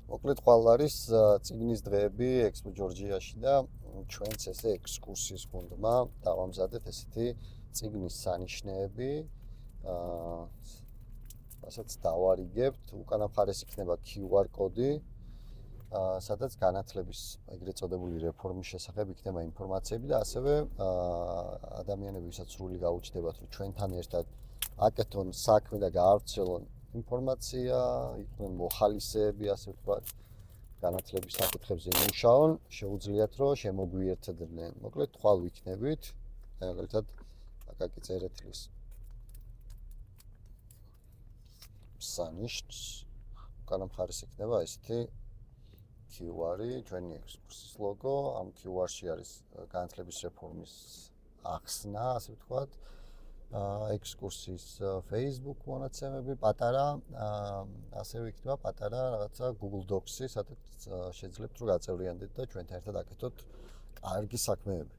მოკლედ ხვალ არის წიგნის დღეები ექსპო ჯორჯიაში და ჩვენც ესე ექსკურსიის გუნდმა დავამზადეთ ესეთი წიგნის სანიშნეები. ასაც დავარიგებთ, უკანა მხარეს იქნება QR კოდი, სადაც განათლების ეგრეთ წოდებული რეფორმის შესახებ იქნება ინფორმაციები და ასევე ადამიანები, ვისაც სრული გაუჩნდებათ, რომ ჩვენთან ერთად აკეთონ საქმე და გაავრცელონ ინფორმაცია, იყვნენ მოხალისეები, ასე ვთქვათ, განათლების საკითხებზე იმუშაონ, შეუძლიათ რომ შემოგვიერთდნენ. მოკლედ ხვალ ვიქნებით, მაგალითად, აკაკი წერეთლის სანიშნს, უკანა მხარეს იქნება ესეთი QR-ი, ჩვენი ექსკურსიის ლოგო, ამ QR-ში არის განათლების რეფორმის ახსნა, ასე ვთქვათ. ექსკურსიის Facebook მონაცემები, პატარა, ასევე იქნება პატარა რაღაცა Google Docs-ი, სადაც შეძლებთ რომ გაწევრიანდეთ და ჩვენთან ერთად აკეთოთ კარგი საქმეები.